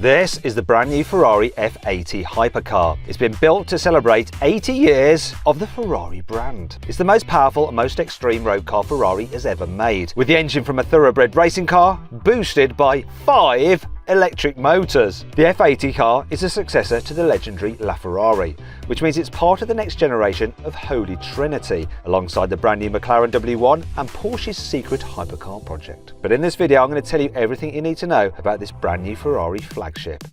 This is the brand new Ferrari F80 hypercar. It's been built to celebrate 80 years of the Ferrari brand. It's the most powerful and most extreme road car Ferrari has ever made, with the engine from a thoroughbred racing car boosted by 5 electric motors. The F80 car is a successor to the legendary LaFerrari, which means it's part of the next generation of Holy Trinity, alongside the brand new McLaren W1 and Porsche's secret hypercar project. But in this video, I'm going to tell you everything you need to know about this brand new Ferrari flagship.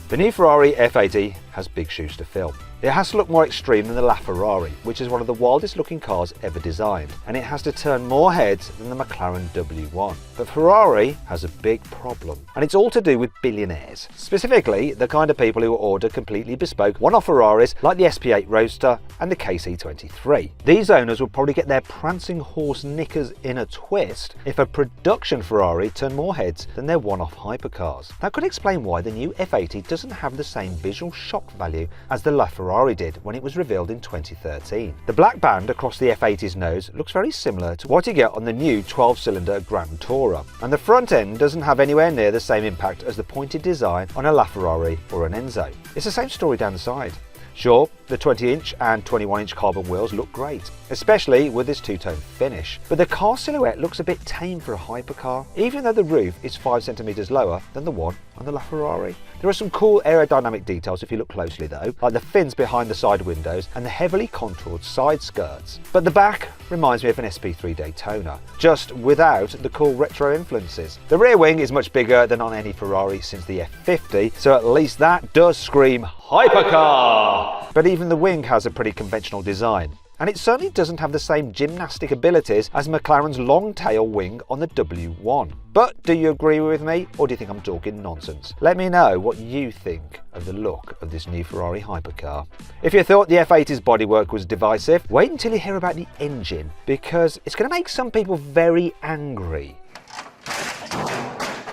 The new Ferrari F80 has big shoes to fill. It has to look more extreme than the LaFerrari, which is one of the wildest looking cars ever designed, and it has to turn more heads than the McLaren W1. But Ferrari has a big problem, and it's all to do with billionaires. Specifically, the kind of people who order completely bespoke one-off Ferraris like the SP8 Roadster and the KC23. These owners will probably get their prancing horse knickers in a twist if a production Ferrari turned more heads than their one-off hypercars. That could explain why the new F80 doesn't have the same visual shock value as the LaFerrari did when it was revealed in 2013. The black band across the F80's nose looks very similar to what you get on the new 12-cylinder Grand Tourer, and the front end doesn't have anywhere near the same impact as the pointed design on a LaFerrari or an Enzo. It's the same story down the side. Sure, the 20-inch and 21-inch carbon wheels look great, especially with this two-tone finish, but the car silhouette looks a bit tame for a hypercar, even though the roof is 5 centimeters lower than the one on the LaFerrari. There are some cool aerodynamic details if you look closely though, like the fins behind the side windows and the heavily contoured side skirts. But the back reminds me of an SP3 Daytona, just without the cool retro influences. The rear wing is much bigger than on any Ferrari since the F50, so at least that does scream hypercar! But even the wing has a pretty conventional design, and it certainly doesn't have the same gymnastic abilities as McLaren's long tail wing on the W1. But do you agree with me, or do you think I'm talking nonsense? Let me know what you think of the look of this new Ferrari hypercar. If you thought the F80's bodywork was divisive, wait until you hear about the engine, because it's going to make some people very angry.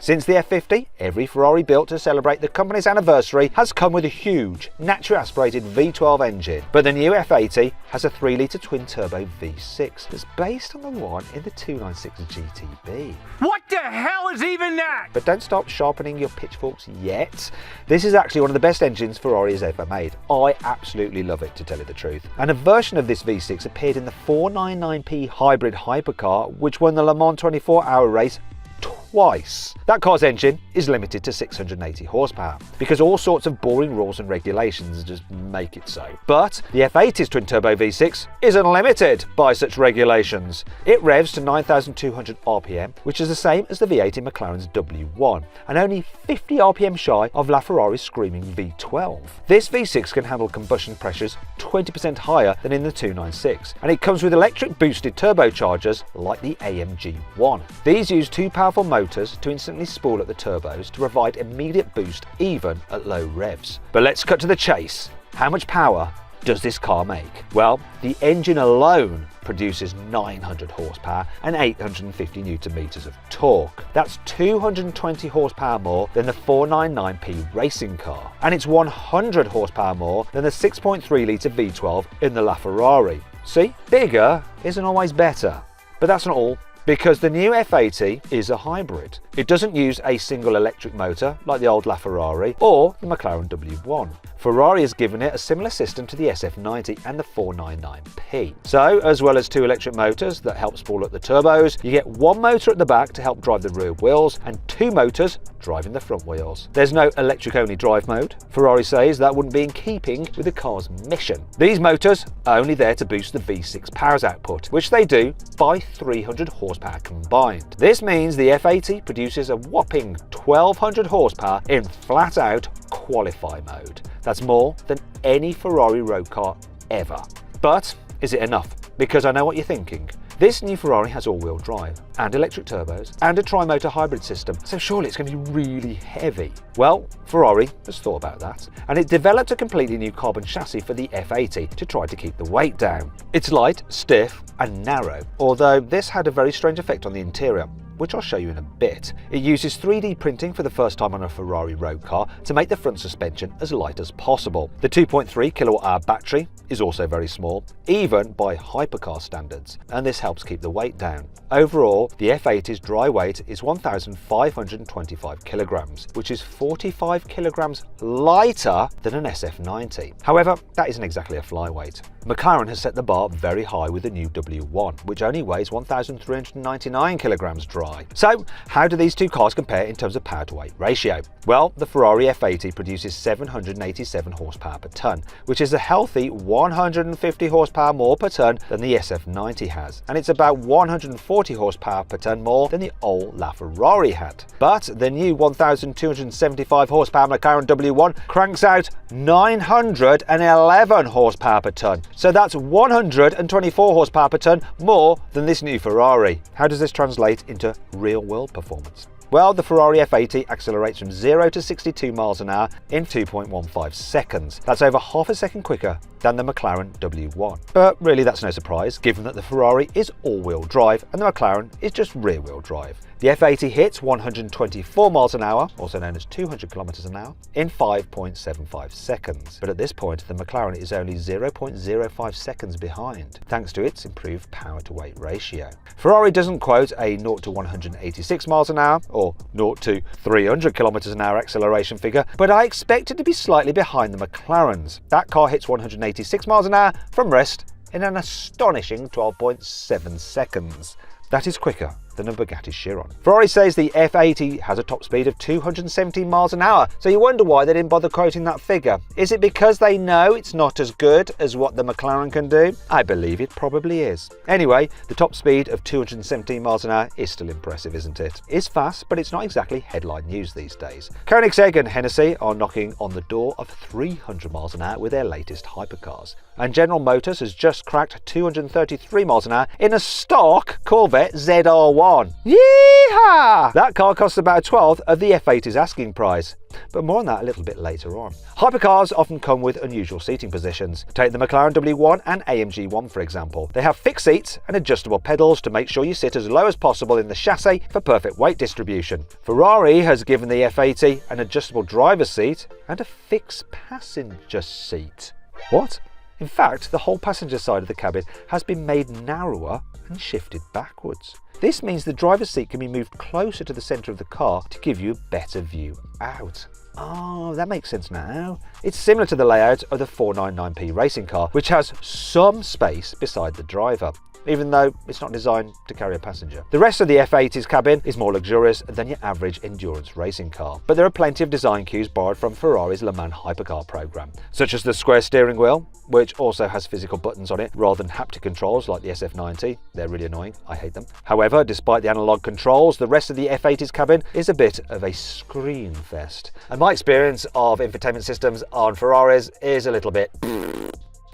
Since the F50, every Ferrari built to celebrate the company's anniversary has come with a huge, naturally aspirated V12 engine, but the new F80 has a 3-litre twin-turbo V6 that's based on the one in the 296 GTB. What the hell is even that? But don't stop sharpening your pitchforks yet. This is actually one of the best engines Ferrari has ever made. I absolutely love it, to tell you the truth. And a version of this V6 appeared in the 499p hybrid hypercar, which won the Le Mans 24-hour race twice. That car's engine is limited to 680 horsepower because all sorts of boring rules and regulations just make it so. But the F80's twin-turbo V6 is unlimited by such regulations. It revs to 9,200 RPM, which is the same as the V8 in McLaren's W1, and only 50 RPM shy of LaFerrari's screaming V12. This V6 can handle combustion pressures 20% higher than in the 296, and it comes with electric boosted turbochargers like the AMG 1. These use two powerful motors to instantly spool at the turbos to provide immediate boost even at low revs. But let's cut to the chase. How much power does this car make? Well, the engine alone produces 900 horsepower and 850 newton meters of torque. That's 220 horsepower more than the 499p racing car, and it's 100 horsepower more than the 6.3-litre V12 in the LaFerrari. See, bigger isn't always better. But that's not all, because the new F80 is a hybrid. It doesn't use a single electric motor like the old LaFerrari or the McLaren W1. Ferrari has given it a similar system to the SF90 and the 499p. So, as well as 2 electric motors that help spool up the turbos, you get 1 motor at the back to help drive the rear wheels and 2 motors driving the front wheels. There's no electric-only drive mode. Ferrari says that wouldn't be in keeping with the car's mission. These motors are only there to boost the V6 power's output, which they do by 300 horsepower combined. This means the F80 produces a whopping 1200 horsepower in flat-out qualify mode. That's more than any Ferrari road car ever. But is it enough? Because I know what you're thinking. This new Ferrari has all-wheel drive and electric turbos and a tri-motor hybrid system, so surely it's going to be really heavy. Well, Ferrari has thought about that, and it developed a completely new carbon chassis for the F80 to try to keep the weight down. It's light, stiff and narrow, although this had a very strange effect on the interior. which I'll show you in a bit. It uses 3D printing for the first time on a Ferrari road car to make the front suspension as light as possible. The 2.3 kWh battery is also very small, even by hypercar standards, and this helps keep the weight down. Overall, the F80's dry weight is 1,525 kilograms, which is 45 kilograms lighter than an SF90. However, that isn't exactly a flyweight. McLaren has set the bar very high with the new W1, which only weighs 1,399 kilograms dry. So, how do these two cars compare in terms of power to weight ratio? Well, the Ferrari F80 produces 787 horsepower per tonne, which is a healthy 150 horsepower more per tonne than the SF90 has, and it's about 140 horsepower per tonne more than the old LaFerrari had. But the new 1,275 horsepower McLaren W1 cranks out 911 horsepower per tonne, so that's 124 horsepower per tonne more than this new Ferrari. How does this translate into real-world performance? Well, the Ferrari F80 accelerates from 0 to 62 miles an hour in 2.15 seconds. That's over half a second quicker than the McLaren W1. But really that's no surprise, given that the Ferrari is all-wheel drive and the McLaren is just rear-wheel drive. The F80 hits 124 miles an hour, also known as 200 kilometers an hour, in 5.75 seconds. But at this point, the McLaren is only 0.05 seconds behind, thanks to its improved power to weight ratio. Ferrari doesn't quote a 0 to 186 miles an hour or 0 to 300 kilometers an hour acceleration figure, but I expect it to be slightly behind the McLaren's. That car hits 186 miles an hour from rest in an astonishing 12.7 seconds. That is quicker than a Bugatti Chiron. Ferrari says the F80 has a top speed of 217 miles an hour, so you wonder why they didn't bother quoting that figure. Is it because they know it's not as good as what the McLaren can do? I believe it probably is. Anyway, the top speed of 217 miles an hour is still impressive, isn't it? It's fast, but it's not exactly headline news these days. Koenigsegg and Hennessy are knocking on the door of 300 miles an hour with their latest hypercars. And General Motors has just cracked 233 miles an hour in a stock Corvette ZR1. Yeehaw! That car costs about a twelfth of the F80's asking price. But more on that a little bit later on. Hypercars often come with unusual seating positions. Take the McLaren W1 and AMG 1 for example. They have fixed seats and adjustable pedals to make sure you sit as low as possible in the chassis for perfect weight distribution. Ferrari has given the F80 an adjustable driver's seat and a fixed passenger seat. What? In fact, the whole passenger side of the cabin has been made narrower and shifted backwards. This means the driver's seat can be moved closer to the centre of the car to give you a better view out. Oh, that makes sense now. It's similar to the layout of the 499p racing car, which has some space beside the driver, even though it's not designed to carry a passenger. The rest of the F80's cabin is more luxurious than your average endurance racing car, but there are plenty of design cues borrowed from Ferrari's Le Mans hypercar program, such as the square steering wheel, which also has physical buttons on it rather than haptic controls like the SF90. They're really annoying, I hate them. However, despite the analog controls, the rest of the F80's cabin is a bit of a screen fest. And my experience of infotainment systems on Ferraris is a little bit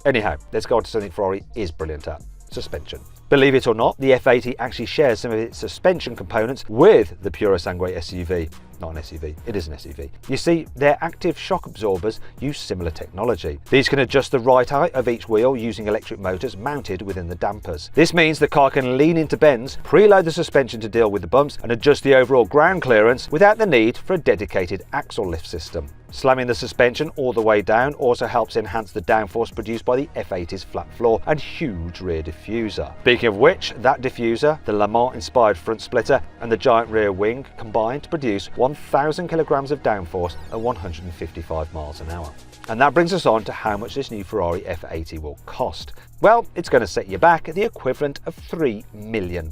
Anyhow, let's go on to something Ferrari is brilliant at: suspension. Believe it or not, the F80 actually shares some of its suspension components with the Purosangue SUV. Not an SUV, it is an SUV. You see, their active shock absorbers use similar technology. These can adjust the right height of each wheel using electric motors mounted within the dampers. This means the car can lean into bends, preload the suspension to deal with the bumps, and adjust the overall ground clearance without the need for a dedicated axle lift system. Slamming the suspension all the way down also helps enhance the downforce produced by the F80's flat floor and huge rear diffuser. Speaking of which, that diffuser, the Le Mans-inspired front splitter, and the giant rear wing combine to produce 1,000 kilograms of downforce at 155 miles an hour. And that brings us on to how much this new Ferrari F80 will cost. Well, it's going to set you back at the equivalent of £3 million.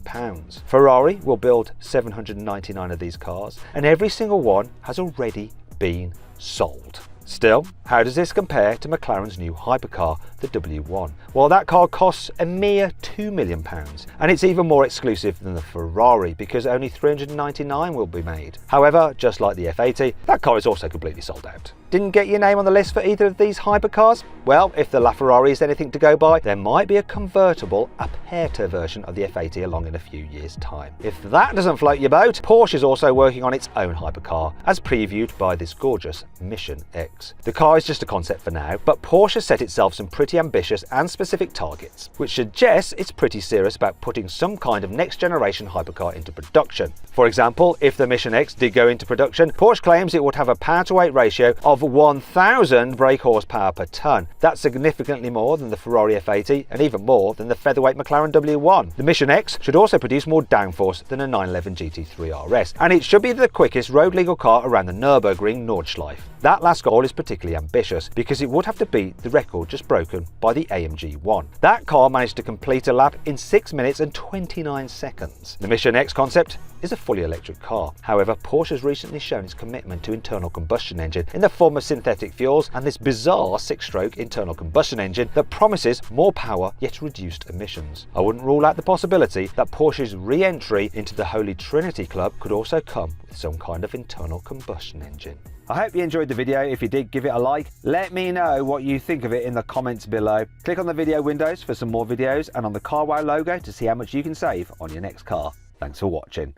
Ferrari will build 799 of these cars, and every single one has already been sold. Still, how does this compare to McLaren's new hypercar, the W1? Well, that car costs a mere £2 million, and it's even more exclusive than the Ferrari because only 399 will be made. However, just like the F80, that car is also completely sold out. Didn't get your name on the list for either of these hypercars? Well, if the LaFerrari is anything to go by, there might be a convertible, aperta version of the F80 along in a few years' time. If that doesn't float your boat, Porsche is also working on its own hypercar, as previewed by this gorgeous Mission X. The car is just a concept for now, but Porsche set itself some pretty ambitious and specific targets, which suggests it's pretty serious about putting some kind of next-generation hypercar into production. For example, if the Mission X did go into production, Porsche claims it would have a power-to-weight ratio of 1,000 brake horsepower per tonne. That's significantly more than the Ferrari F80 and even more than the featherweight McLaren W1. The Mission X should also produce more downforce than a 911 GT3 RS, and it should be the quickest road-legal car around the Nürburgring Nordschleife. That last goal is particularly ambitious because it would have to beat the record just broken by the AMG 1. That car managed to complete a lap in 6 minutes and 29 seconds. The Mission X concept is a fully electric car. However, Porsche has recently shown its commitment to internal combustion engine in the form of synthetic fuels and this bizarre 6-stroke internal combustion engine that promises more power yet reduced emissions. I wouldn't rule out the possibility that Porsche's re-entry into the Holy Trinity Club could also come with some kind of internal combustion engine. I hope you enjoyed the video. If you did, give it a like. Let me know what you think of it in the comments below. Click on the video windows for some more videos and on the carwow logo to see how much you can save on your next car. Thanks for watching.